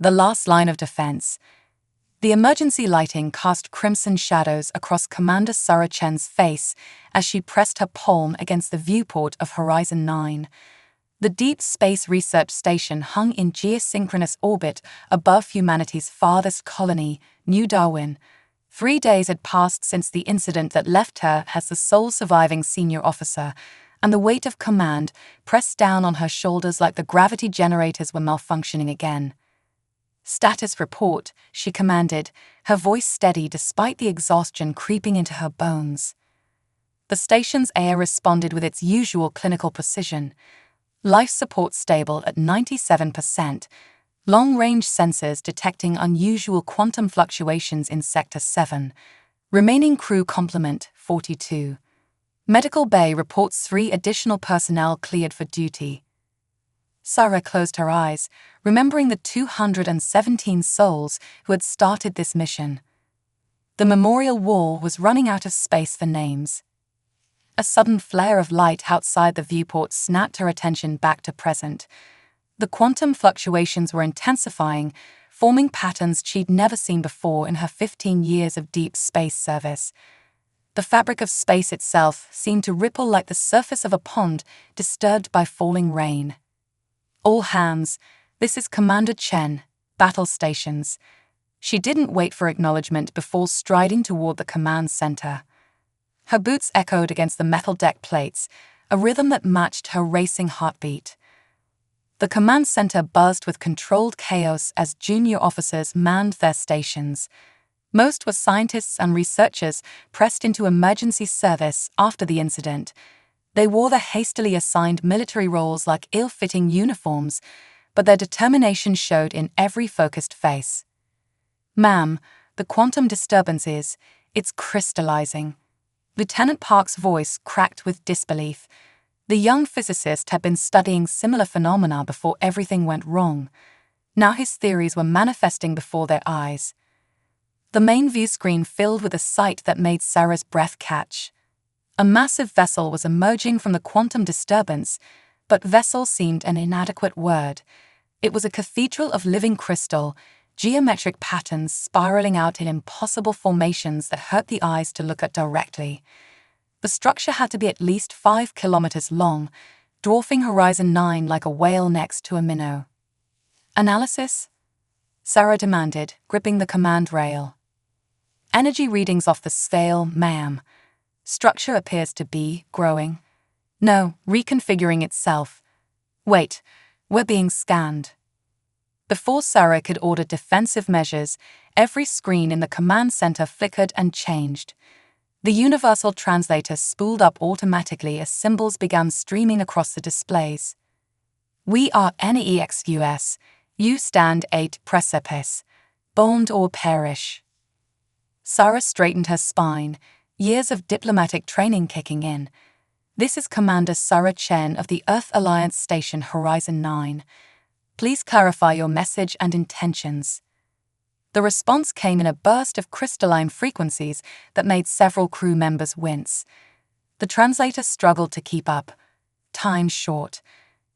The last line of defense. The emergency lighting cast crimson shadows across Commander Sarah Chen's face as she pressed her palm against the viewport of Horizon 9. The Deep Space Research Station hung in geosynchronous orbit above humanity's farthest colony, New Darwin. 3 days had passed since the incident that left her as the sole surviving senior officer, and the weight of command pressed down on her shoulders like the gravity generators were malfunctioning again. "Status report," she commanded, her voice steady despite the exhaustion creeping into her bones. The station's air responded with its usual clinical precision. Life support stable at 97%, long-range sensors detecting unusual quantum fluctuations in Sector 7, remaining crew complement 42. Medical Bay reports 3 additional personnel cleared for duty. Sarah closed her eyes, remembering the 217 souls who had started this mission. The memorial wall was running out of space for names. A sudden flare of light outside the viewport snapped her attention back to present. The quantum fluctuations were intensifying, forming patterns she'd never seen before in her 15 years of deep space service. The fabric of space itself seemed to ripple like the surface of a pond disturbed by falling rain. "All hands, this is Commander Chen, battle stations." She didn't wait for acknowledgement before striding toward the command center. Her boots echoed against the metal deck plates, a rhythm that matched her racing heartbeat. The command center buzzed with controlled chaos as junior officers manned their stations. Most were scientists and researchers pressed into emergency service after the incident. They wore the hastily assigned military roles like ill-fitting uniforms, but their determination showed in every focused face. "Ma'am, the quantum disturbance it's crystallizing." Lieutenant Park's voice cracked with disbelief. The young physicist had been studying similar phenomena before everything went wrong. Now his theories were manifesting before their eyes. The main view screen filled with a sight that made Sarah's breath catch. A massive vessel was emerging from the quantum disturbance, but vessel seemed an inadequate word. It was a cathedral of living crystal, geometric patterns spiraling out in impossible formations that hurt the eyes to look at directly. The structure had to be at least 5 kilometers long, dwarfing Horizon 9 like a whale next to a minnow. "Analysis?" Sarah demanded, gripping the command rail. "Energy readings off the scale, ma'am. Structure appears to be growing. No, reconfiguring itself. Wait, we're being scanned." Before Sarah could order defensive measures, every screen in the command center flickered and changed. The universal translator spooled up automatically as symbols began streaming across the displays. "We are NEXUS. You stand 8 precipice. Bond or perish." Sarah straightened her spine, years of diplomatic training kicking in. "This is Commander Sarah Chen of the Earth Alliance Station Horizon 9. Please clarify your message and intentions." The response came in a burst of crystalline frequencies that made several crew members wince. The translator struggled to keep up. "Time short.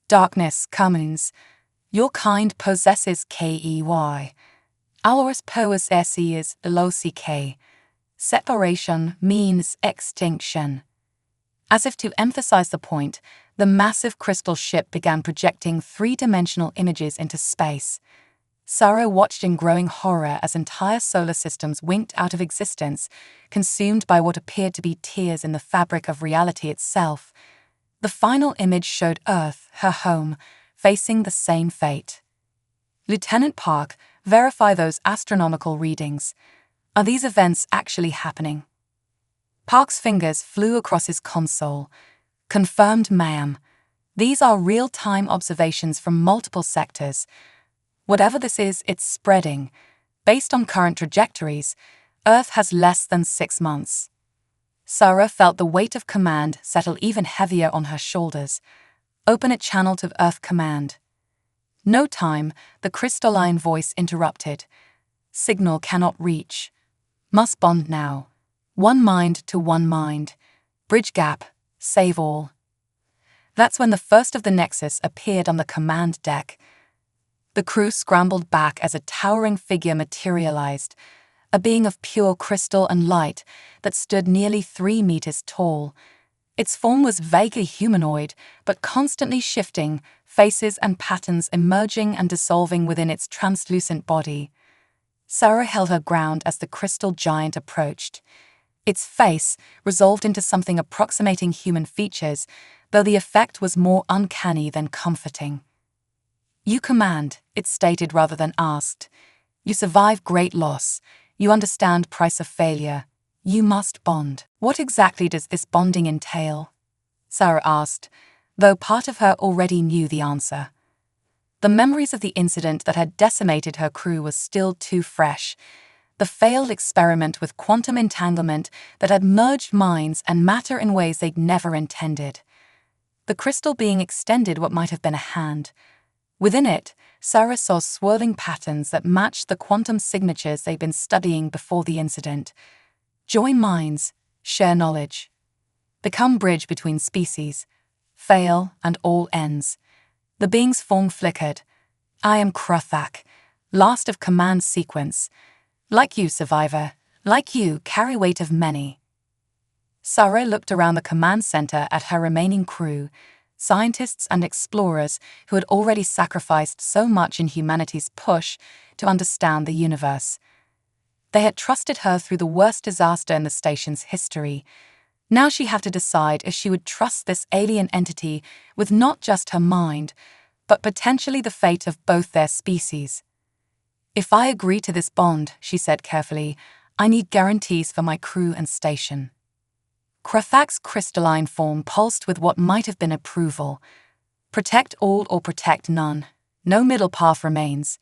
Darkness comes. Your kind possesses KEY. Ours possesses LOCK. Separation means extinction." As if to emphasize the point, the massive crystal ship began projecting 3-dimensional images into space. Sarah watched in growing horror as entire solar systems winked out of existence, consumed by what appeared to be tears in the fabric of reality itself. The final image showed Earth, her home, facing the same fate. "Lieutenant Park, verify those astronomical readings. Are these events actually happening?" Park's fingers flew across his console. "Confirmed, ma'am. These are real-time observations from multiple sectors. Whatever this is, it's spreading. Based on current trajectories, Earth has less than 6 months." Sarah felt the weight of command settle even heavier on her shoulders. "Open a channel to Earth Command." "No time," the crystalline voice interrupted. "Signal cannot reach. Must bond now. One mind to one mind. Bridge gap. Save all." That's when the first of the Nexus appeared on the command deck. The crew scrambled back as a towering figure materialized, a being of pure crystal and light that stood nearly 3 meters tall. Its form was vaguely humanoid, but constantly shifting, faces and patterns emerging and dissolving within its translucent body. Sarah held her ground as the crystal giant approached. Its face resolved into something approximating human features, though the effect was more uncanny than comforting. "You command," it stated rather than asked. "You survive great loss. You understand price of failure. You must bond." "What exactly does this bonding entail?" Sarah asked, though part of her already knew the answer. The memories of the incident that had decimated her crew was still too fresh. The failed experiment with quantum entanglement that had merged minds and matter in ways they'd never intended. The crystal being extended what might have been a hand. Within it, Sarah saw swirling patterns that matched the quantum signatures they'd been studying before the incident. Join minds, share knowledge. Become bridge between species. Fail, and all ends. The being's form flickered. "I am Krathak, last of command sequence. Like you, survivor. Like you, carry weight of many." Sarah looked around the command center at her remaining crew, scientists and explorers who had already sacrificed so much in humanity's push to understand the universe. They had trusted her through the worst disaster in the station's history. Now she had to decide if she would trust this alien entity with not just her mind, but potentially the fate of both their species. "If I agree to this bond," she said carefully, "I need guarantees for my crew and station." Krathak's crystalline form pulsed with what might have been approval. "Protect all or protect none. No middle path remains.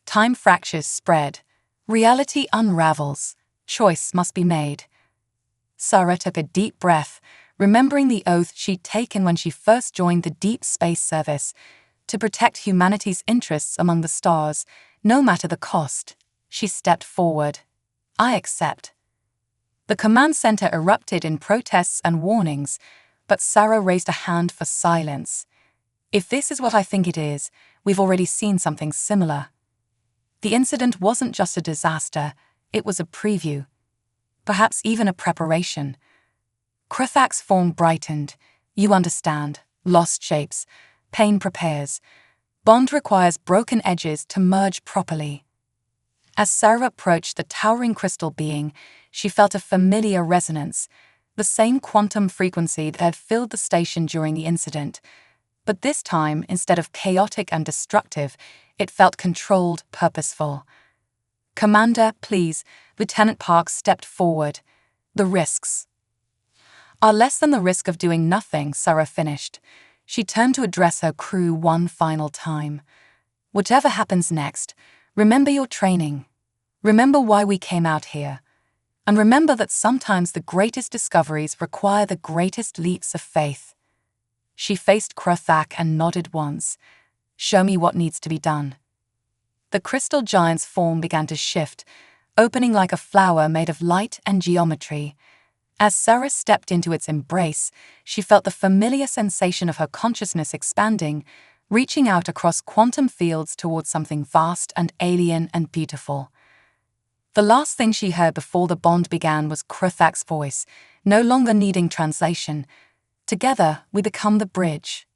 Time fractures spread. Reality unravels. Choice must be made." Sarah took a deep breath, remembering the oath she'd taken when she first joined the Deep Space Service, to protect humanity's interests among the stars, no matter the cost. She stepped forward. "I accept." The command center erupted in protests and warnings, but Sarah raised a hand for silence. "If this is what I think it is, we've already seen something similar." The incident wasn't just a disaster, it was a preview. Perhaps even a preparation. Krathak's form brightened. "You understand. Lost shapes. Pain prepares. Bond requires broken edges to merge properly." As Sarah approached the towering crystal being, she felt a familiar resonance, the same quantum frequency that had filled the station during the incident. But this time, instead of chaotic and destructive, it felt controlled, purposeful. "Commander, please," Lieutenant Parks stepped forward. "The risks are less than the risk of doing nothing," Sarah finished. She turned to address her crew one final time. "Whatever happens next, remember your training. Remember why we came out here. And remember that sometimes the greatest discoveries require the greatest leaps of faith." She faced Krathak and nodded once. "Show me what needs to be done." The crystal giant's form began to shift, opening like a flower made of light and geometry. As Sarah stepped into its embrace, she felt the familiar sensation of her consciousness expanding, reaching out across quantum fields towards something vast and alien and beautiful. The last thing she heard before the bond began was Krathak's voice, no longer needing translation. "Together, we become the bridge.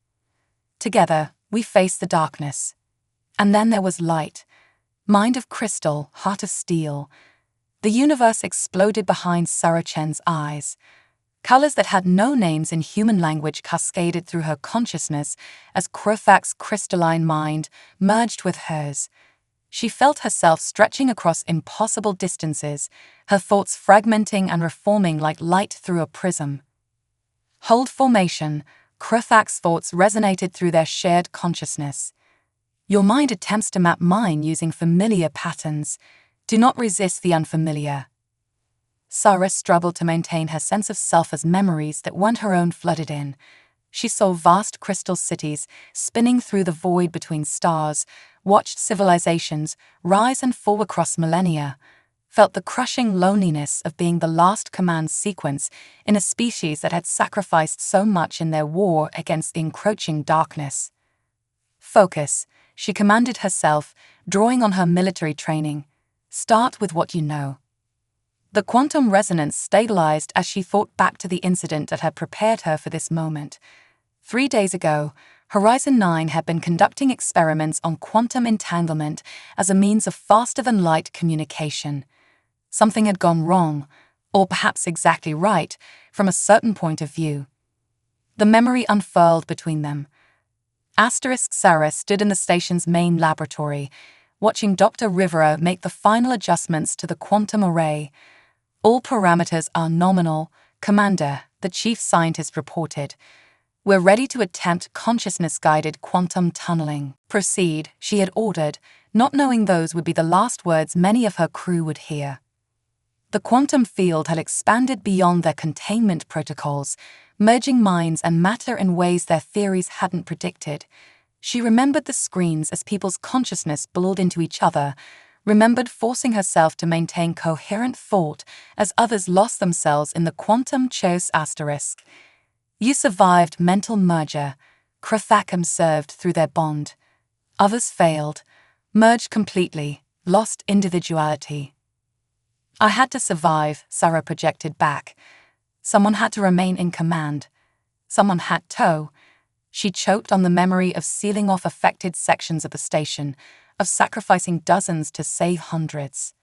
Together, we face the darkness." And then there was light. Mind of crystal, heart of steel. The universe exploded behind Sarah Chen's eyes. Colors that had no names in human language cascaded through her consciousness as Krathak's crystalline mind merged with hers. She felt herself stretching across impossible distances, her thoughts fragmenting and reforming like light through a prism. "Hold formation," Krathak's thoughts resonated through their shared consciousness. "Your mind attempts to map mine using familiar patterns. Do not resist the unfamiliar." Sarah struggled to maintain her sense of self as memories that weren't her own flooded in. She saw vast crystal cities spinning through the void between stars, watched civilizations rise and fall across millennia, felt the crushing loneliness of being the last command sequence in a species that had sacrificed so much in their war against the encroaching darkness. "Focus," she commanded herself, drawing on her military training. Start with what you know. The quantum resonance stabilized as she thought back to the incident that had prepared her for this moment. 3 days ago, Horizon 9 had been conducting experiments on quantum entanglement as a means of faster-than-light communication. Something had gone wrong, or perhaps exactly right, from a certain point of view. The memory unfurled between them. Sarah stood in the station's main laboratory, watching Dr. Rivera make the final adjustments to the quantum array. All parameters are nominal, Commander, the chief scientist reported. We're ready to attempt consciousness-guided quantum tunneling. Proceed, she had ordered, not knowing those would be the last words many of her crew would hear. The quantum field had expanded beyond their containment protocols, merging minds and matter in ways their theories hadn't predicted. She remembered the screens as people's consciousness blurred into each other, remembered forcing herself to maintain coherent thought as others lost themselves in the quantum chaos asterisk. You survived mental merger, Krafak observed through their bond. Others failed, merged completely, lost individuality. I had to survive, Sarah projected back. Someone had to remain in command. Someone had to. She choked on the memory of sealing off affected sections of the station, of sacrificing dozens to save hundreds.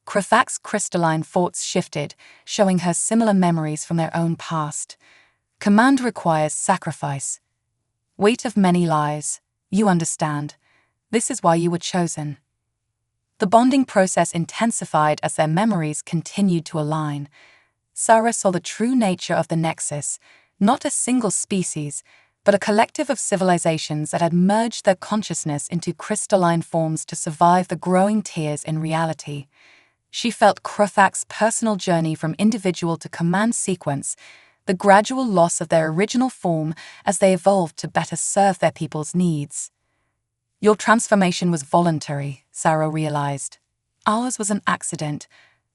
Krafak's crystalline thoughts shifted, showing her similar memories from their own past. Command requires sacrifice. Weight of many lives, you understand. This is why you were chosen. The bonding process intensified as their memories continued to align. Sarah saw the true nature of the Nexus, not a single species, but a collective of civilizations that had merged their consciousness into crystalline forms to survive the growing tears in reality. She felt Krafak's personal journey from individual to command sequence, the gradual loss of their original form as they evolved to better serve their people's needs. Your transformation was voluntary, Sarah realized. Ours was an accident,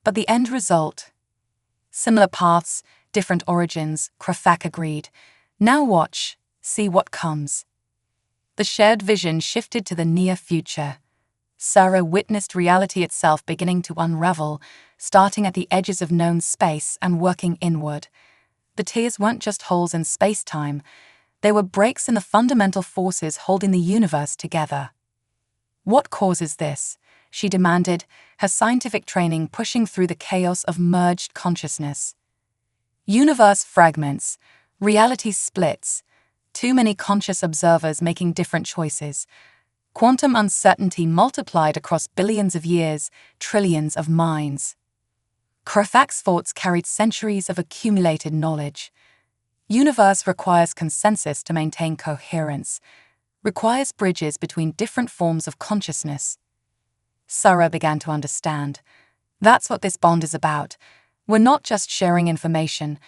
but the end result. Similar paths, different origins, Krafak agreed. Now watch. See what comes. The shared vision shifted to the near future. Sarah witnessed reality itself beginning to unravel, starting at the edges of known space and working inward. The tears weren't just holes in space-time. They were breaks in the fundamental forces holding the universe together. What causes this? She demanded, her scientific training pushing through the chaos of merged consciousness. Universe fragments, reality splits, too many conscious observers making different choices. Quantum uncertainty multiplied across billions of years, trillions of minds. Krafak's thoughts carried centuries of accumulated knowledge. Universe requires consensus to maintain coherence, requires bridges between different forms of consciousness. Sarah began to understand. That's what this bond is about. We're not just sharing information.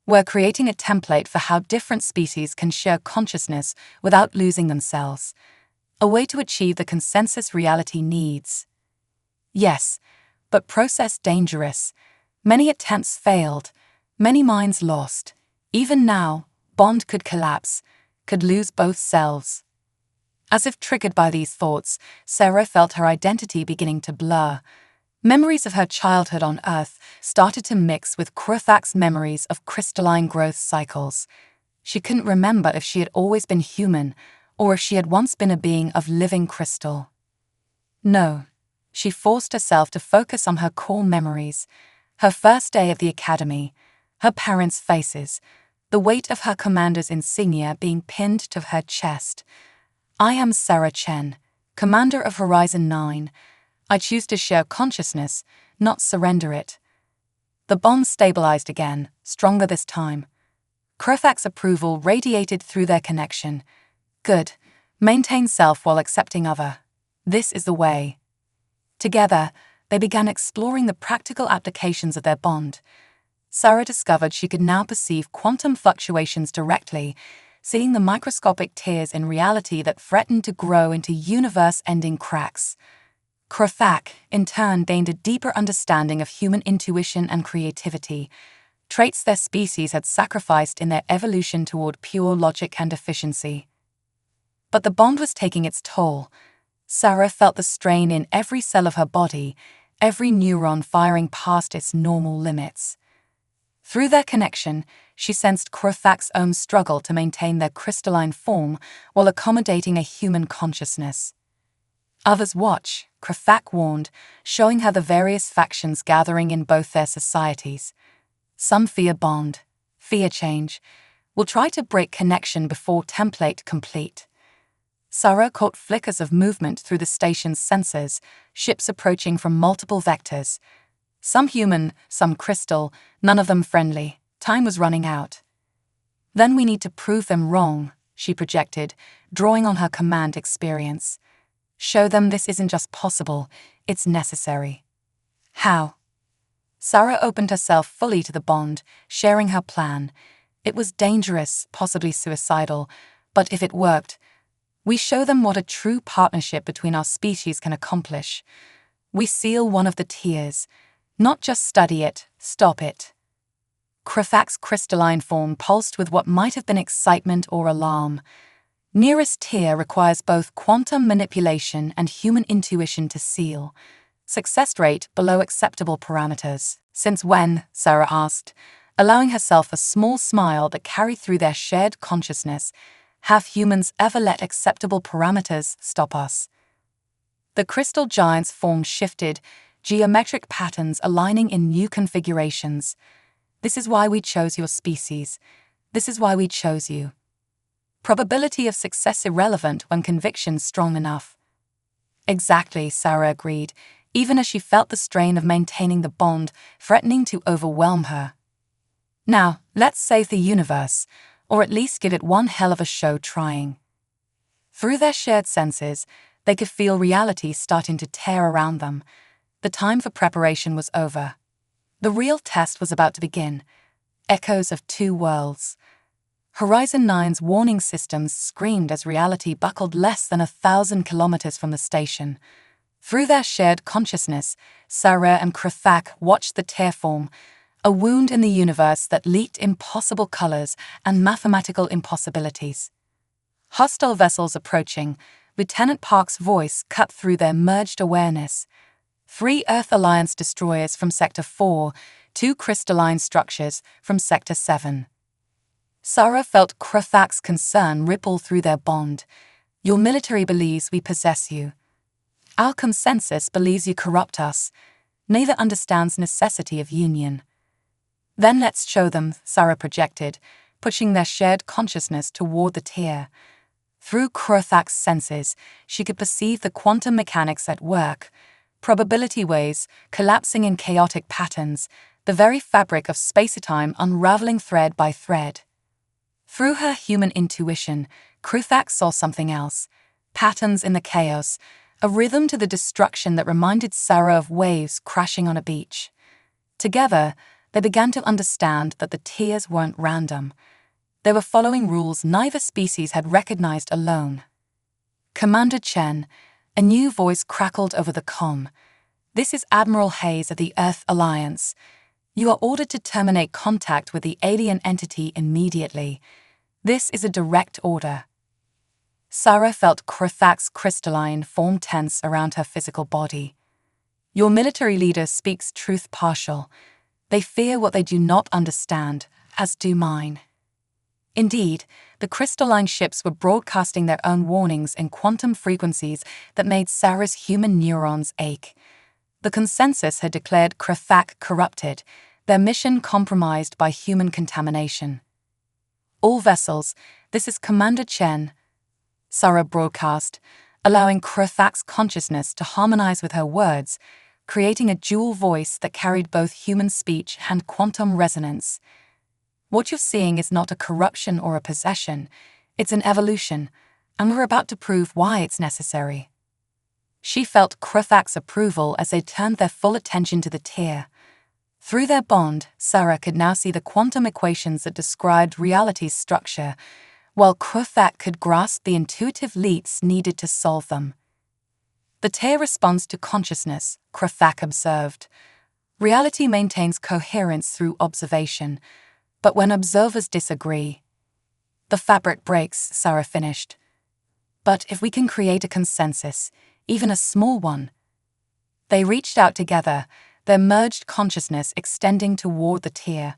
We're creating a template for how different species can share consciousness without losing themselves. A way to achieve the consensus reality needs. Yes, but process dangerous. Many attempts failed, many minds lost. Even now, bond could collapse, could lose both selves. As if triggered by these thoughts, Sarah felt her identity beginning to blur. Memories of her childhood on Earth started to mix with Krafak's memories of crystalline growth cycles. She couldn't remember if she had always been human, or if she had once been a being of living crystal. No, she forced herself to focus on her core memories, her first day at the academy, her parents' faces, the weight of her commander's insignia being pinned to her chest. I am Sarah Chen, commander of Horizon 9. I choose to share consciousness, not surrender it. The bond stabilized again, stronger this time. Krafak's approval radiated through their connection. Good. Maintain self while accepting other. This is the way. Together, they began exploring the practical applications of their bond. Sarah discovered she could now perceive quantum fluctuations directly, seeing the microscopic tears in reality that threatened to grow into universe-ending cracks. Krafak, in turn, gained a deeper understanding of human intuition and creativity, traits their species had sacrificed in their evolution toward pure logic and efficiency. But the bond was taking its toll. Sarah felt the strain in every cell of her body, every neuron firing past its normal limits. Through their connection, she sensed Krufak's own struggle to maintain their crystalline form while accommodating a human consciousness. Others watch, Krufak warned, showing her the various factions gathering in both their societies. Some fear bond, fear change, will try to break connection before template complete. Sarah caught flickers of movement through the station's sensors, ships approaching from multiple vectors. Some human, some crystal, none of them friendly. Time was running out. Then we need to prove them wrong, she projected, drawing on her command experience. Show them this isn't just possible, it's necessary. How? Sarah opened herself fully to the bond, sharing her plan. It was dangerous, possibly suicidal, but if it worked, we show them what a true partnership between our species can accomplish. We seal one of the tiers, not just study it, stop it. Krufak's crystalline form pulsed with what might have been excitement or alarm. Nearest tier requires both quantum manipulation and human intuition to seal. Success rate below acceptable parameters. Since when? Sarah asked, allowing herself a small smile that carried through their shared consciousness. Have humans ever let acceptable parameters stop us? The crystal giant's form shifted, geometric patterns aligning in new configurations. This is why we chose your species. This is why we chose you. Probability of success irrelevant when conviction strong enough. Exactly, Sarah agreed, even as she felt the strain of maintaining the bond threatening to overwhelm her. Now, let's save the universe, or at least give it one hell of a show trying. Through their shared senses, they could feel reality starting to tear around them. The time for preparation was over. The real test was about to begin. Echoes of two worlds. Horizon 9's warning systems screamed as reality buckled less than 1,000 kilometers from the station. Through their shared consciousness, Sarah and Krufak watched the tear form, a wound in the universe that leaked impossible colors and mathematical impossibilities. Hostile vessels approaching, Lieutenant Park's voice cut through their merged awareness. 3 Earth Alliance destroyers from Sector 4, 2 crystalline structures from Sector 7. Sarah felt Krufak's concern ripple through their bond. Your military believes we possess you. Our consensus believes you corrupt us. Neither understands necessity of union. Then let's show them, Sarah projected, pushing their shared consciousness toward the tier. Through Krufak's senses, she could perceive the quantum mechanics at work, probability waves collapsing in chaotic patterns, the very fabric of space-time unraveling thread by thread. Through her human intuition, Krufak saw something else, patterns in the chaos, a rhythm to the destruction that reminded Sarah of waves crashing on a beach. Together, they began to understand that the tiers weren't random. They were following rules neither species had recognized alone. Commander Chen, a new voice crackled over the comm. This is Admiral Hayes of the Earth Alliance. You are ordered to terminate contact with the alien entity immediately. This is a direct order. Sarah felt Krufak's crystalline form tense around her physical body. Your military leader speaks truth partial. They fear what they do not understand, as do mine. Indeed, the crystalline ships were broadcasting their own warnings in quantum frequencies that made Sarah's human neurons ache. The consensus had declared Krufak corrupted, their mission compromised by human contamination. All vessels, this is Commander Chen, Sarah broadcast, allowing Krufak's consciousness to harmonize with her words, creating a dual voice that carried both human speech and quantum resonance. What you're seeing is not a corruption or a possession, it's an evolution, and we're about to prove why it's necessary. She felt Krufak's approval as they turned their full attention to the tier. Through their bond, Sarah could now see the quantum equations that described reality's structure, while Krufak could grasp the intuitive leaps needed to solve them. The tier responds to consciousness, Krufak observed. Reality maintains coherence through observation, but when observers disagree, the fabric breaks, Sarah finished. But if we can create a consensus, even a small one. They reached out together, their merged consciousness extending toward the tier.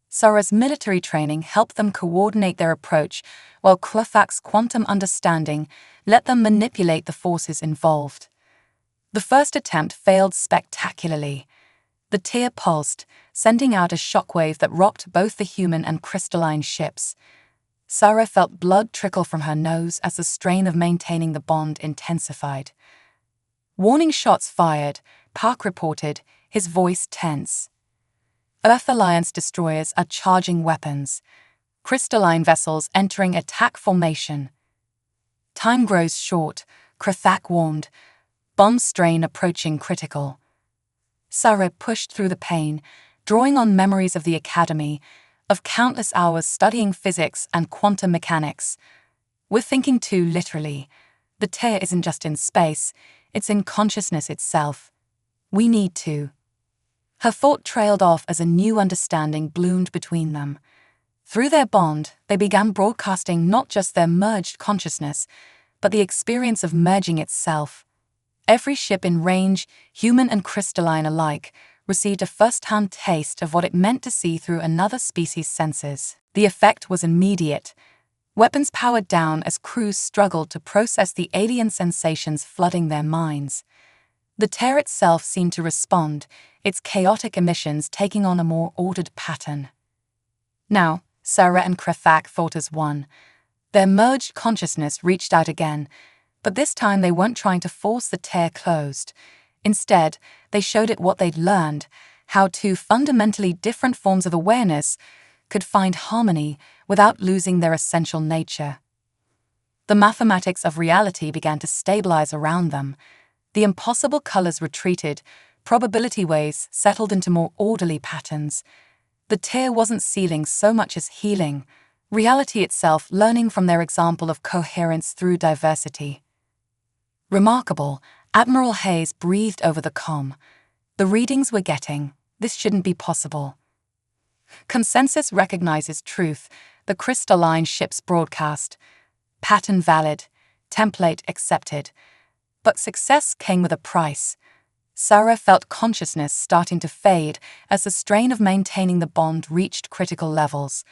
Sara's military training helped them coordinate their approach, while Krafak's quantum understanding let them manipulate the forces involved. The first attempt failed spectacularly. The tier pulsed, sending out a shockwave that rocked both the human and crystalline ships. Sara felt blood trickle from her nose as the strain of maintaining the bond intensified. Warning shots fired, Park reported, his voice tense. Earth Alliance destroyers are charging weapons. Crystalline vessels entering attack formation. Time grows short, Krafak warned. Bomb strain approaching critical. Sara pushed through the pain, drawing on memories of the academy, of countless hours studying physics and quantum mechanics. We're thinking too literally. The tear isn't just in space, it's in consciousness itself. We need to. Her thought trailed off as a new understanding bloomed between them. Through their bond, they began broadcasting not just their merged consciousness, but the experience of merging itself. Every ship in range, human and crystalline alike, received a first-hand taste of what it meant to see through another species' senses. The effect was immediate. Weapons powered down as crews struggled to process the alien sensations flooding their minds. The tear itself seemed to respond, its chaotic emissions taking on a more ordered pattern. Now, Sara and Krafak thought as one. Their merged consciousness reached out again, but this time they weren't trying to force the tear closed. Instead, they showed it what they'd learned, how two fundamentally different forms of awareness could find harmony without losing their essential nature. The mathematics of reality began to stabilize around them. The impossible colors retreated, probability waves settled into more orderly patterns. The tear wasn't sealing so much as healing, reality itself learning from their example of coherence through diversity. Remarkable, Admiral Hayes breathed over the comm. The readings we're getting, this shouldn't be possible. Consensus recognizes truth, the crystalline ship's broadcast. Pattern valid, template accepted. But success came with a price. Sara felt consciousness starting to fade as the strain of maintaining the bond reached critical levels.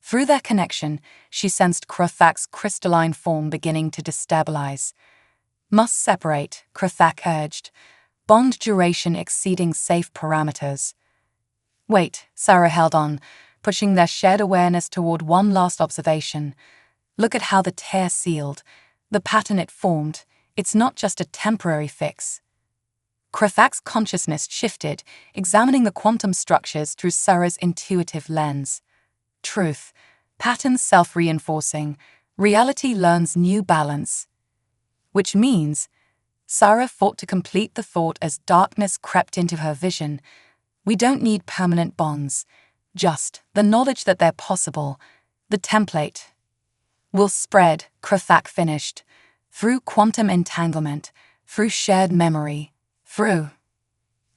Through their connection, she sensed Krafak's crystalline form beginning to destabilize. Must separate, Krafak urged, bond duration exceeding safe parameters. Wait, Sara held on, pushing their shared awareness toward one last observation. Look at how the tear sealed, the pattern it formed. It's not just a temporary fix. Krafak's consciousness shifted, examining the quantum structures through Sara's intuitive lens. Truth, patterns self-reinforcing, reality learns new balance. Which means, Sara fought to complete the thought as darkness crept into her vision. We don't need permanent bonds, just the knowledge that they're possible. The template will spread, Krafak finished. Through quantum entanglement, through shared memory, through.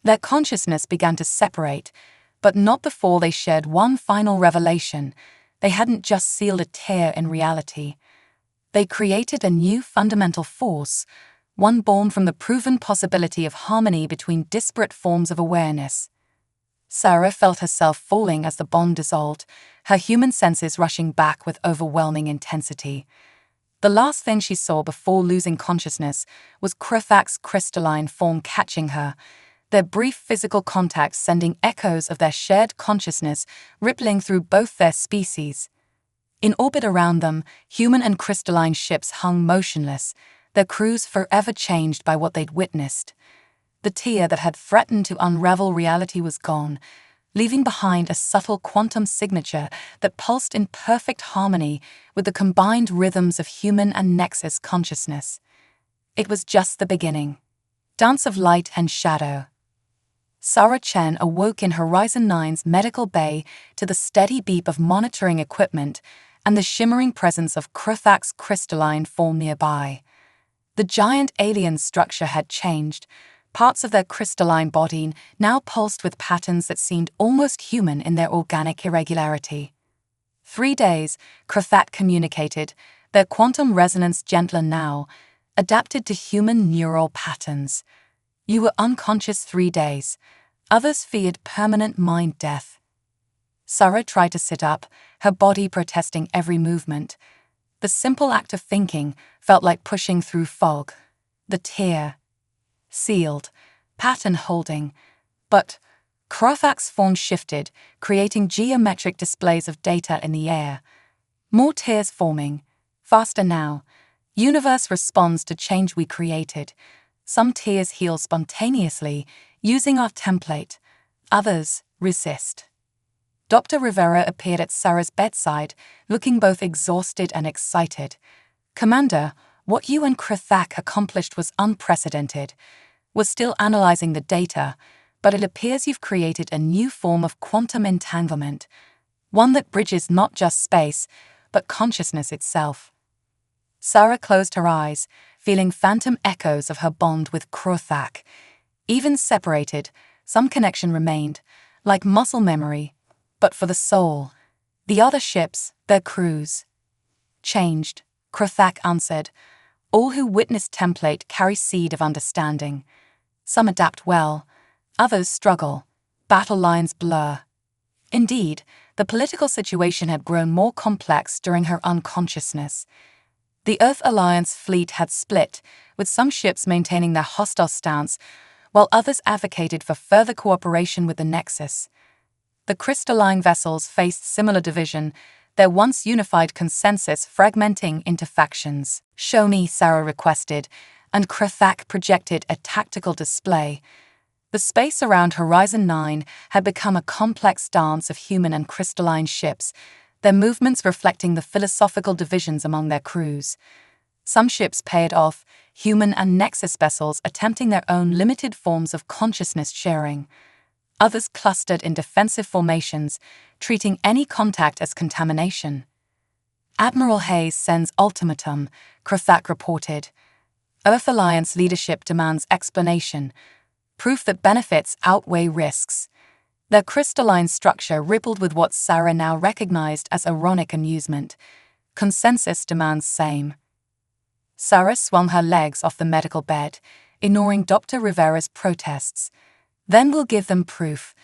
Their consciousness began to separate, but not before they shared one final revelation. They hadn't just sealed a tear in reality. They created a new fundamental force, one born from the proven possibility of harmony between disparate forms of awareness. Sara felt herself falling as the bond dissolved, her human senses rushing back with overwhelming intensity. The last thing she saw before losing consciousness was Krafak's crystalline form catching her, their brief physical contact sending echoes of their shared consciousness rippling through both their species. In orbit around them, human and crystalline ships hung motionless, their crews forever changed by what they'd witnessed. The tear that had threatened to unravel reality was gone, leaving behind a subtle quantum signature that pulsed in perfect harmony with the combined rhythms of human and Nexus consciousness. It was just the beginning. Dance of light and shadow. Sara Chen awoke in Horizon 9's medical bay to the steady beep of monitoring equipment and the shimmering presence of Krafak's crystalline form nearby. The giant alien structure had changed. Parts of their crystalline body now pulsed with patterns that seemed almost human in their organic irregularity. 3 days, Krafak communicated, their quantum resonance gentler now, adapted to human neural patterns. You were unconscious 3 days. Others feared permanent mind death. Sarah tried to sit up, her body protesting every movement. The simple act of thinking felt like pushing through fog. The tear. Sealed. Pattern holding. But Krofak's form shifted, creating geometric displays of data in the air. More tears forming. Faster now. Universe responds to change we created. Some tears heal spontaneously, using our template. Others resist. Dr. Rivera appeared at Sarah's bedside, looking both exhausted and excited. "Commander, what you and Krofak accomplished was unprecedented. We're still analyzing the data, but it appears you've created a new form of quantum entanglement, one that bridges not just space, but consciousness itself." Sarah closed her eyes, feeling phantom echoes of her bond with Krofak. Even separated, some connection remained, like muscle memory, but for the soul. The other ships, their crews. "Changed," Krofak answered. "All who witness template carry seed of understanding. Some adapt well, others struggle. Battle lines blur." Indeed, the political situation had grown more complex during her unconsciousness. The Earth Alliance fleet had split, with some ships maintaining their hostile stance, while others advocated for further cooperation with the Nexus. The crystalline vessels faced similar division, their once unified consensus fragmenting into factions. "Show me," Sarah requested, and Krofak projected a tactical display. The space around Horizon 9 had become a complex dance of human and crystalline ships, their movements reflecting the philosophical divisions among their crews. Some ships paired off, human and Nexus vessels attempting their own limited forms of consciousness sharing. Others clustered in defensive formations, treating any contact as contamination. "Admiral Hayes sends ultimatum," Krofak reported. "Earth Alliance leadership demands explanation, proof that benefits outweigh risks." Their crystalline structure rippled with what Sarah now recognized as ironic amusement. Consensus demands same. Sarah swung her legs off the medical bed, ignoring Dr. Rivera's protests. "Then we'll give them proof.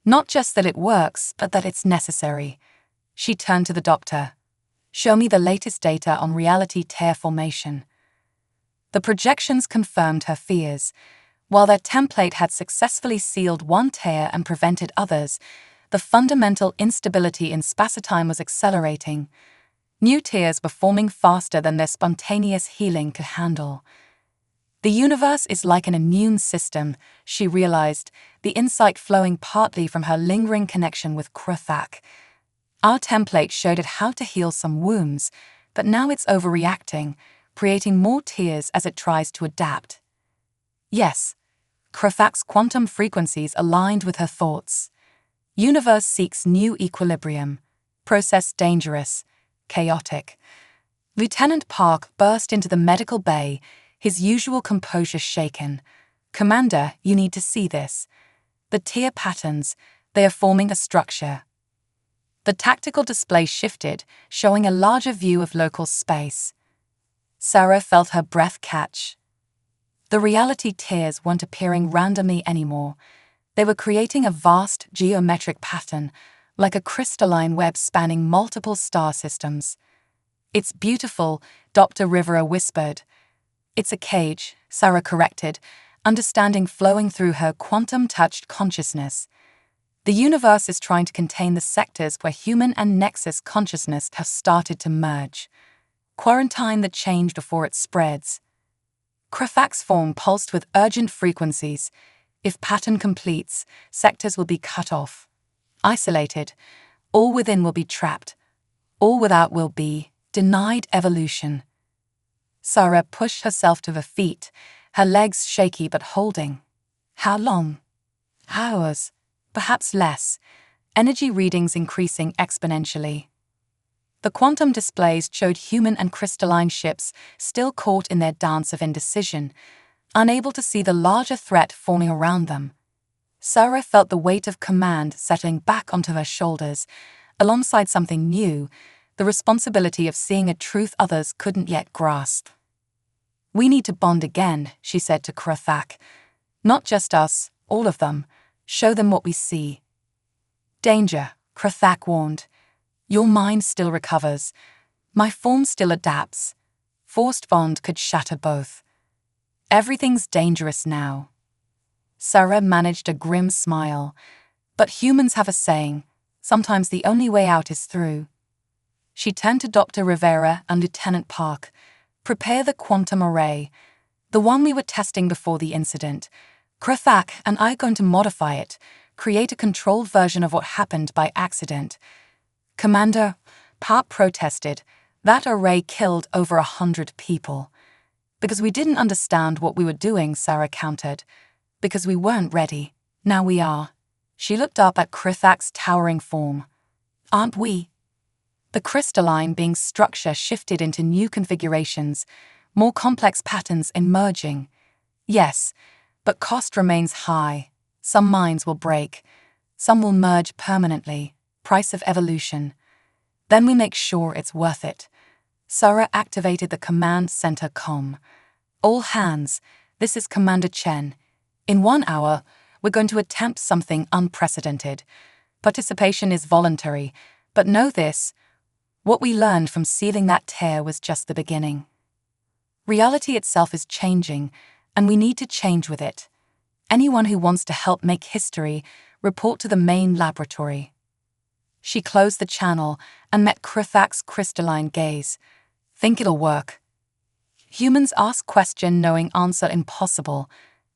Not just that it works, but that it's necessary." She turned to the doctor. "Show me the latest data on reality tear formation." The projections confirmed her fears. While their template had successfully sealed one tear and prevented others, the fundamental instability in spacetime was accelerating. New tears were forming faster than their spontaneous healing could handle. "The universe is like an immune system," she realized, the insight flowing partly from her lingering connection with Krofak. "Our template showed it how to heal some wounds, but now it's overreacting, creating more tears as it tries to adapt." Yes, Krofak's quantum frequencies aligned with her thoughts. Universe seeks new equilibrium. Process dangerous, chaotic. Lieutenant Park burst into the medical bay, his usual composure shaken. "Commander, you need to see this. The tear patterns, they are forming a structure." The tactical display shifted, showing a larger view of local space. Sarah felt her breath catch. The reality tears weren't appearing randomly anymore. They were creating a vast geometric pattern, like a crystalline web spanning multiple star systems. "It's beautiful," Dr. Rivera whispered. "It's a cage," Sarah corrected, understanding flowing through her quantum-touched consciousness. "The universe is trying to contain the sectors where human and Nexus consciousness have started to merge. Quarantine the change before it spreads." Krofak's form pulsed with urgent frequencies. If pattern completes, sectors will be cut off. Isolated, all within will be trapped. All without will be denied evolution. Sarah pushed herself to her feet, her legs shaky but holding. How long? Hours, perhaps less, energy readings increasing exponentially. The quantum displays showed human and crystalline ships still caught in their dance of indecision, unable to see the larger threat forming around them. Sarah felt the weight of command settling back onto her shoulders, alongside something new, the responsibility of seeing a truth others couldn't yet grasp. "We need to bond again," she said to Krathak. "Not just us, all of them. Show them what we see." "Danger," Krathak warned. "Your mind still recovers. My form still adapts. Forced bond could shatter both. Everything's dangerous now." Sarah managed a grim smile. "But humans have a saying, sometimes the only way out is through." She turned to Dr. Rivera and Lieutenant Park. "Prepare the quantum array, the one we were testing before the incident. Krathak and I are going to modify it, create a controlled version of what happened by accident." "Commander," Park protested, "that array killed over 100 people." "Because we didn't understand what we were doing," Sarah countered. "Because we weren't ready. Now we are." She looked up at Krathak's towering form. "Aren't we?" The crystalline being's structure shifted into new configurations, more complex patterns emerging. "Yes, but cost remains high. Some minds will break. Some will merge permanently. Price of evolution. Then we make sure it's worth it." Sarah activated the command center comm. "All hands, this is Commander Chen. In 1 hour, we're going to attempt something unprecedented. Participation is voluntary, but know this: what we learned from sealing that tear was just the beginning. Reality itself is changing, and we need to change with it. Anyone who wants to help make history, report to the main laboratory." She closed the channel and met Krathak's crystalline gaze. "Think it'll work?" "Humans ask question knowing answer impossible.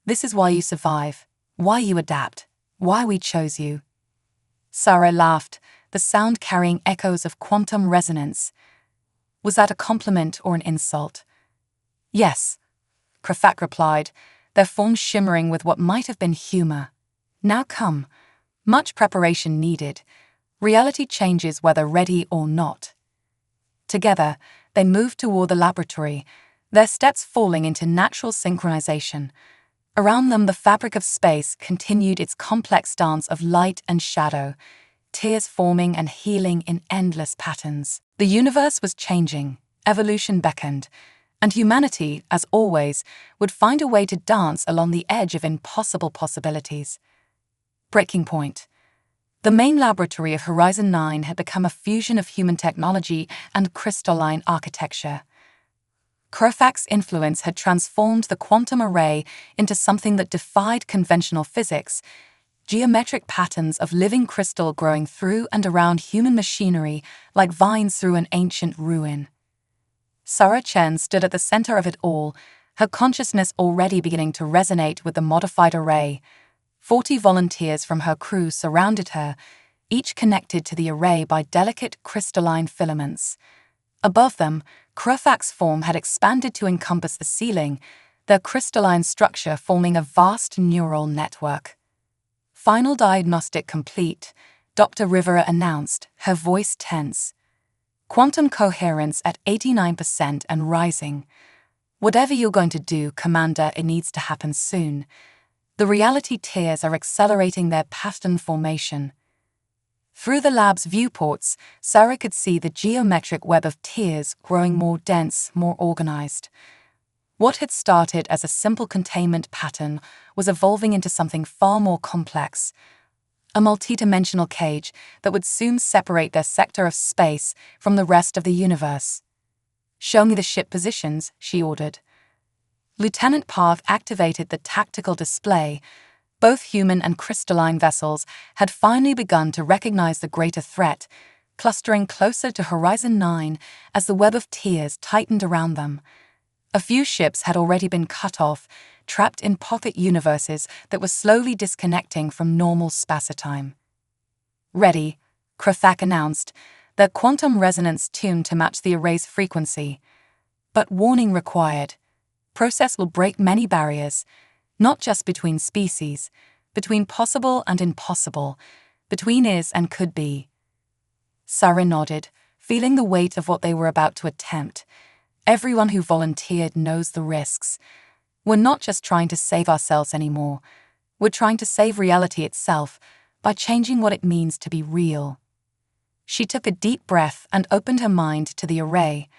This is why you survive, why you adapt, why we chose you." Sarah laughed, the sound carrying echoes of quantum resonance. "Was that a compliment or an insult?" "Yes," Krathak replied, their forms shimmering with what might have been humor. "Now come. Much preparation needed. Reality changes whether ready or not." Together, they moved toward the laboratory, their steps falling into natural synchronization. Around them, the fabric of space continued its complex dance of light and shadow, tears forming and healing in endless patterns. The universe was changing, evolution beckoned, and humanity, as always, would find a way to dance along the edge of impossible possibilities. Breaking point. The main laboratory of Horizon 9 had become a fusion of human technology and crystalline architecture. Krathak's influence had transformed the quantum array into something that defied conventional physics, geometric patterns of living crystal growing through and around human machinery like vines through an ancient ruin. Sarah Chen stood at the center of it all, her consciousness already beginning to resonate with the modified array. 40 volunteers from her crew surrounded her, each connected to the array by delicate crystalline filaments. Above them, Krathak's form had expanded to encompass the ceiling, their crystalline structure forming a vast neural network. "Final diagnostic complete," Dr. Rivera announced, her voice tense. "Quantum coherence at 89% and rising. Whatever you're going to do, Commander, it needs to happen soon. The reality tears are accelerating their pattern formation." Through the lab's viewports, Sarah could see the geometric web of tears growing more dense, more organized. What had started as a simple containment pattern was evolving into something far more complex. A multidimensional cage that would soon separate their sector of space from the rest of the universe. "Show me the ship positions," she ordered. Lieutenant Park activated the tactical display. Both human and crystalline vessels had finally begun to recognize the greater threat, clustering closer to Horizon 9 as the web of tears tightened around them. A few ships had already been cut off, trapped in pocket universes that were slowly disconnecting from normal spacetime. "Ready," Krathak announced, their quantum resonance tuned to match the array's frequency. "But warning required. Process will break many barriers, not just between species, between possible and impossible, between is and could be." Sarah nodded, feeling the weight of what they were about to attempt. Everyone who volunteered knows the risks. We're not just trying to save ourselves anymore. We're trying to save reality itself by changing what it means to be real. She took a deep breath and opened her mind to the array.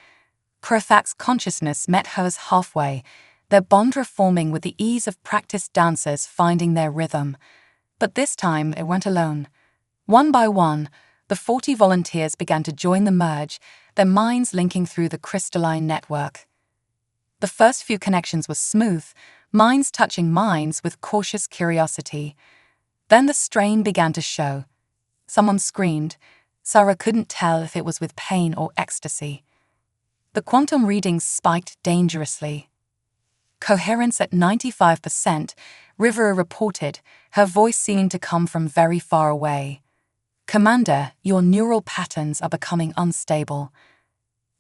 Krafak's consciousness met hers halfway, their bond reforming with the ease of practiced dancers finding their rhythm. But this time it went alone. One by one, the 40 volunteers began to join the merge, their minds linking through the crystalline network. The first few connections were smooth, minds touching minds with cautious curiosity. Then the strain began to show. Someone screamed. Sarah couldn't tell if it was with pain or ecstasy. The quantum readings spiked dangerously. Coherence at 95%, Rivera reported, her voice seeming to come from very far away. "Commander, your neural patterns are becoming unstable."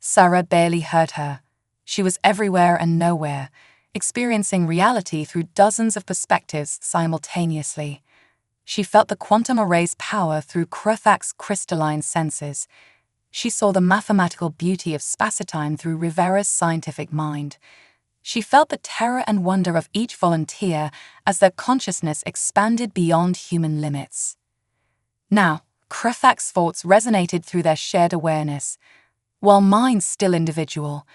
Sarah barely heard her. She was everywhere and nowhere, experiencing reality through dozens of perspectives simultaneously. She felt the quantum array's power through Krafak's crystalline senses. She saw the mathematical beauty of spacetime through Rivera's scientific mind. She felt the terror and wonder of each volunteer as their consciousness expanded beyond human limits. Now, Krafak's thoughts resonated through their shared awareness. While minds still individual,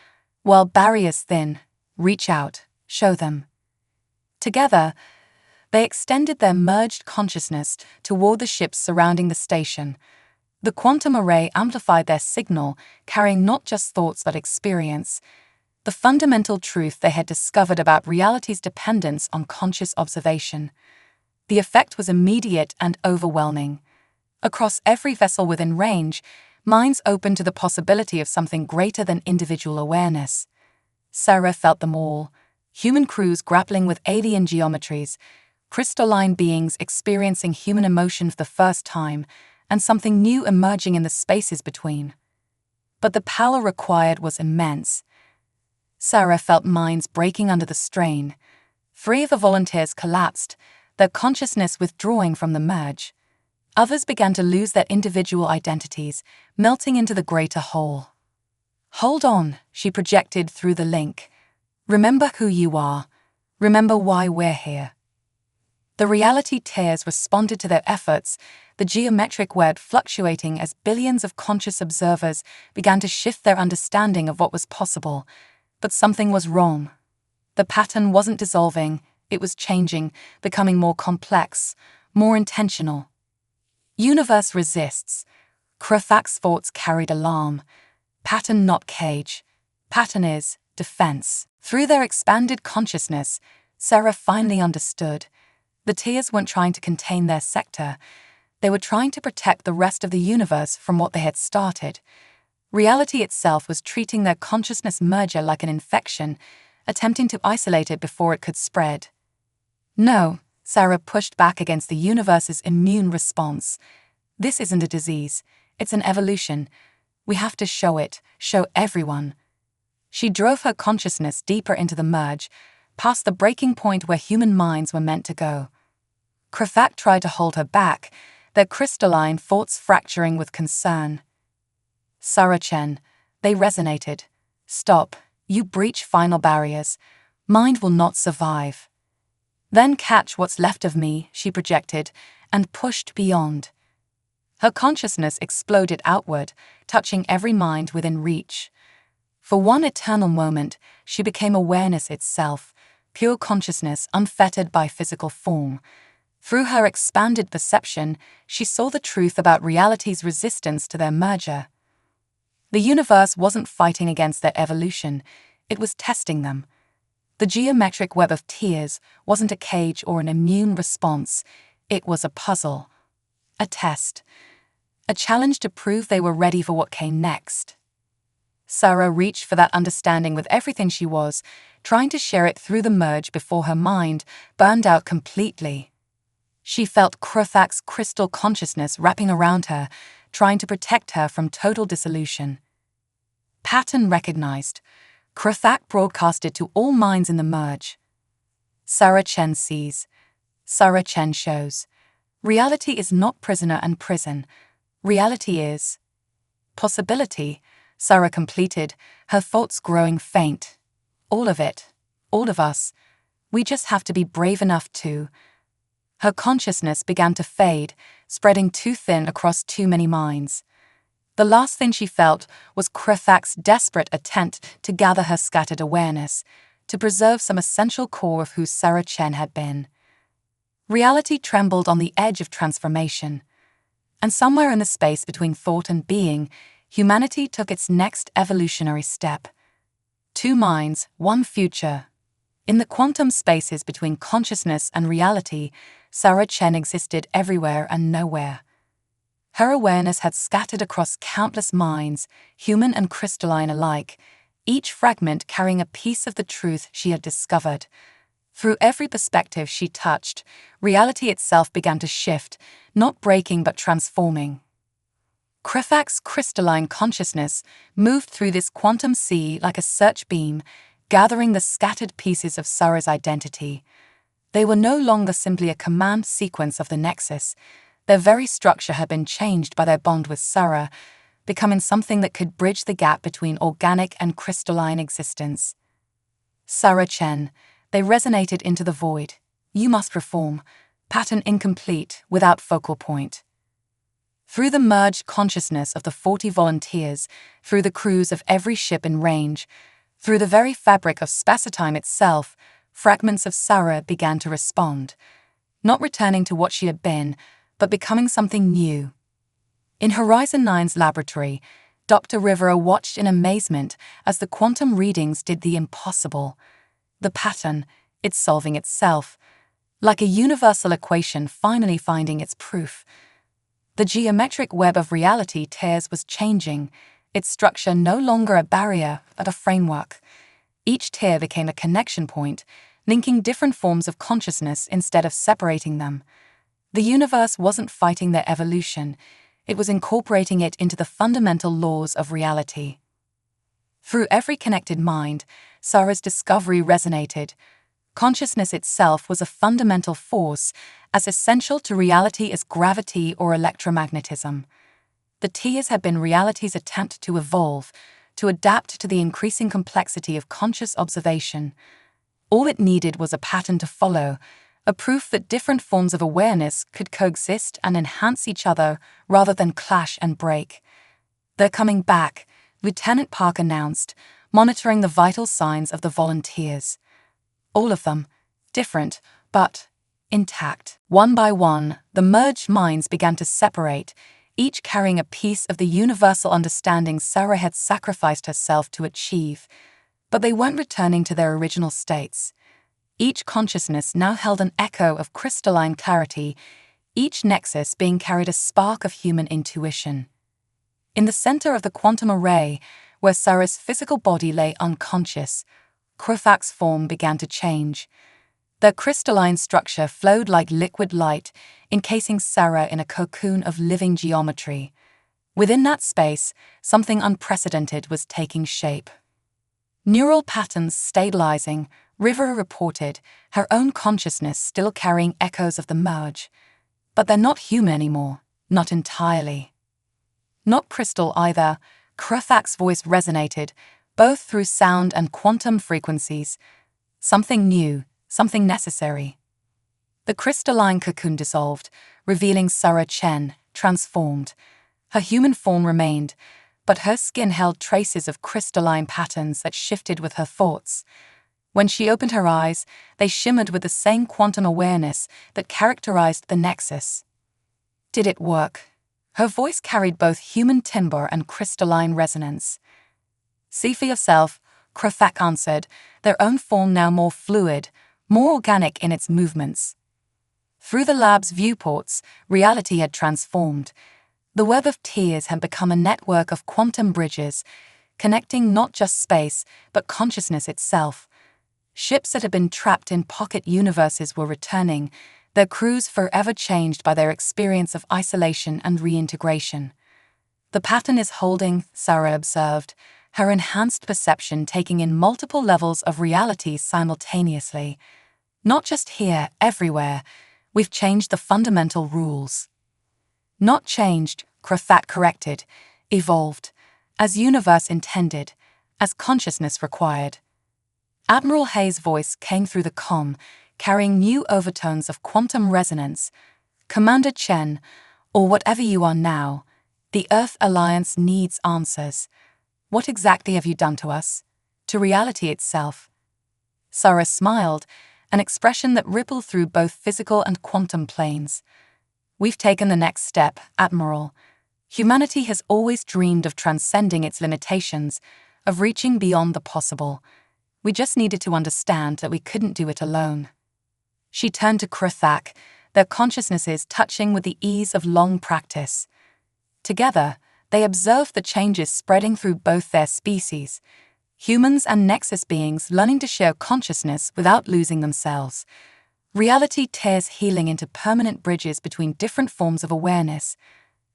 while barriers thin, reach out, show them. Together, they extended their merged consciousness toward the ships surrounding the station. The quantum array amplified their signal, carrying not just thoughts but experience, the fundamental truth they had discovered about reality's dependence on conscious observation. The effect was immediate and overwhelming. Across every vessel within range, minds opened to the possibility of something greater than individual awareness. Sarah felt them all: human crews grappling with alien geometries, crystalline beings experiencing human emotion for the first time, and something new emerging in the spaces between. But the power required was immense. Sarah felt minds breaking under the strain. 3 of the volunteers collapsed, their consciousness withdrawing from the merge. Others began to lose their individual identities, melting into the greater whole. "Hold on," she projected through the link. "Remember who you are. Remember why we're here." The reality tiers responded to their efforts, the geometric web fluctuating as billions of conscious observers began to shift their understanding of what was possible. But something was wrong. The pattern wasn't dissolving, it was changing, becoming more complex, more intentional. Universe resists. Krafak's thoughts carried alarm. Pattern not cage. Pattern is defense. Through their expanded consciousness, Sarah finally understood. The tears weren't trying to contain their sector. They were trying to protect the rest of the universe from what they had started. Reality itself was treating their consciousness merger like an infection, attempting to isolate it before it could spread. "No," Sarah pushed back against the universe's immune response. "This isn't a disease. It's an evolution. We have to show it, show everyone." She drove her consciousness deeper into the merge, past the breaking point where human minds were meant to go. Krafak tried to hold her back, their crystalline thoughts fracturing with concern. "Sarah Chen," they resonated. "Stop, you breach final barriers. Mind will not survive." "Then catch what's left of me," she projected, and pushed beyond. Her consciousness exploded outward, touching every mind within reach. For one eternal moment, she became awareness itself, pure consciousness unfettered by physical form. Through her expanded perception, she saw the truth about reality's resistance to their merger. The universe wasn't fighting against their evolution, it was testing them. The geometric web of tears wasn't a cage or an immune response, it was a puzzle, a test, a challenge to prove they were ready for what came next. Sarah reached for that understanding with everything she was, trying to share it through the merge before her mind burned out completely. She felt Krafak's crystal consciousness wrapping around her, trying to protect her from total dissolution. Pattern recognized. Krafak broadcasted to all minds in the merge. Sarah Chen sees. Sarah Chen shows. Reality is not prisoner and prison. Reality is possibility, Sarah completed, her thoughts growing faint. All of it. All of us. We just have to be brave enough to. Her consciousness began to fade, spreading too thin across too many minds. The last thing she felt was Krefak's desperate attempt to gather her scattered awareness, to preserve some essential core of who Sarah Chen had been. Reality trembled on the edge of transformation, and somewhere in the space between thought and being, humanity took its next evolutionary step. Two minds, one future. In the quantum spaces between consciousness and reality, Sarah Chen existed everywhere and nowhere. Her awareness had scattered across countless minds, human and crystalline alike, each fragment carrying a piece of the truth she had discovered. Through every perspective she touched, reality itself began to shift, not breaking but transforming. Krefak's crystalline consciousness moved through this quantum sea like a search beam, gathering the scattered pieces of Sarah's identity. They were no longer simply a command sequence of the Nexus. Their very structure had been changed by their bond with Sarah, becoming something that could bridge the gap between organic and crystalline existence. Sarah Chen, they resonated into the void. You must reform. Pattern incomplete, without focal point. Through the merged consciousness of the 40 volunteers, through the crews of every ship in range, through the very fabric of spacetime itself, fragments of Sarah began to respond, not returning to what she had been, but becoming something new. In Horizon 9's laboratory, Dr. Rivera watched in amazement as the quantum readings did the impossible. The pattern, it's solving itself, like a universal equation finally finding its proof. The geometric web of reality tears was changing, its structure no longer a barrier, but a framework. Each tear became a connection point, linking different forms of consciousness instead of separating them. The universe wasn't fighting their evolution, it was incorporating it into the fundamental laws of reality. Through every connected mind, Sarah's discovery resonated. Consciousness itself was a fundamental force, as essential to reality as gravity or electromagnetism. The tears had been reality's attempt to evolve, to adapt to the increasing complexity of conscious observation. All it needed was a pattern to follow, a proof that different forms of awareness could coexist and enhance each other rather than clash and break. "They're coming back," Lieutenant Park announced, monitoring the vital signs of the volunteers. All of them, different, but intact. One by one, the merged minds began to separate, each carrying a piece of the universal understanding Sarah had sacrificed herself to achieve. But they weren't returning to their original states. Each consciousness now held an echo of crystalline clarity, each nexus being carried a spark of human intuition. In the center of the quantum array, where Sarah's physical body lay unconscious, Krefak's form began to change. Their crystalline structure flowed like liquid light, encasing Sarah in a cocoon of living geometry. Within that space, something unprecedented was taking shape. Neural patterns stabilizing, Rivera reported, her own consciousness still carrying echoes of the merge. But they're not human anymore, not entirely. Not crystal either, Krefak's voice resonated, both through sound and quantum frequencies. Something new, something necessary. The crystalline cocoon dissolved, revealing Sarah Chen, transformed. Her human form remained, but her skin held traces of crystalline patterns that shifted with her thoughts. When she opened her eyes, they shimmered with the same quantum awareness that characterized the Nexus. Did it work? Her voice carried both human timbre and crystalline resonance. "See for yourself," Krefak answered, their own form now more fluid, more organic in its movements. Through the lab's viewports, reality had transformed. The web of tears had become a network of quantum bridges, connecting not just space, but consciousness itself. Ships that had been trapped in pocket universes were returning, their crews forever changed by their experience of isolation and reintegration. "The pattern is holding," Sarah observed, her enhanced perception taking in multiple levels of reality simultaneously. "Not just here, everywhere. We've changed the fundamental rules." "Not changed," Krefak corrected, "evolved, as universe intended, as consciousness required." Admiral Hayes' voice came through the comm, carrying new overtones of quantum resonance. "Commander Chen, or whatever you are now, The Earth Alliance needs answers. What exactly have you done to us? To reality itself. Sarah smiled, an expression that rippled through both physical and quantum planes. We've taken the next step, Admiral. Humanity has always dreamed of transcending its limitations, of reaching beyond the possible. We just needed to understand that we couldn't do it alone. She turned to Krithak, their consciousnesses touching with the ease of long practice. Together, they observed the changes spreading through both their species, humans and Nexus beings learning to share consciousness without losing themselves. Reality tears healing into permanent bridges between different forms of awareness,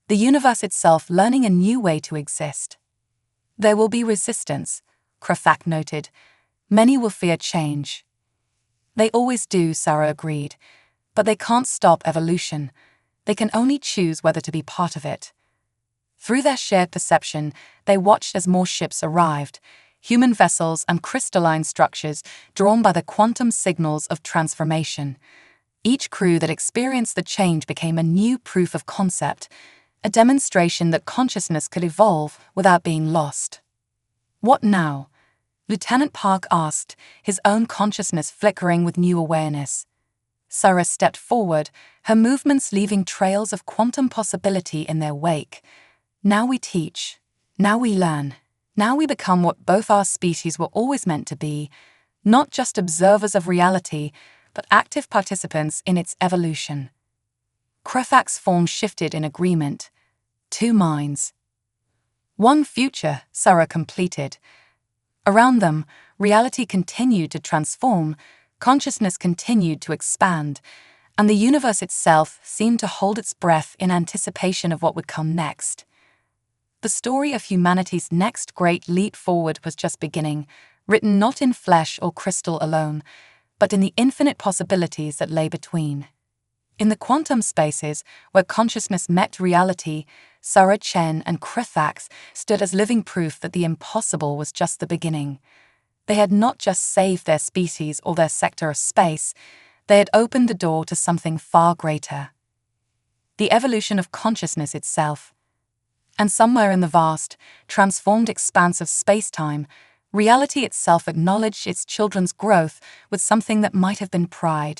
the universe itself learning a new way to exist. There will be resistance, Krithak noted. Many will fear change. They always do, Sarah agreed. But they can't stop evolution. They can only choose whether to be part of it. Through their shared perception, they watched as more ships arrived, human vessels and crystalline structures drawn by the quantum signals of transformation. Each crew that experienced the change became a new proof of concept, a demonstration that consciousness could evolve without being lost. What now? Lieutenant Park asked, his own consciousness flickering with new awareness. Sarah stepped forward, her movements leaving trails of quantum possibility in their wake. Now we teach. Now we learn. Now we become what both our species were always meant to be, not just observers of reality, but active participants in its evolution. Krithak's form shifted in agreement. Two minds. One future, Sarah completed. Around them, reality continued to transform, consciousness continued to expand, and the universe itself seemed to hold its breath in anticipation of what would come next. The story of humanity's next great leap forward was just beginning, written not in flesh or crystal alone, but in the infinite possibilities that lay between. In the quantum spaces where consciousness met reality, Sarah Chen and Krithak stood as living proof that the impossible was just the beginning. They had not just saved their species or their sector of space, they had opened the door to something far greater. The evolution of consciousness itself. And somewhere in the vast, transformed expanse of space-time, reality itself acknowledged its children's growth with something that might have been pride.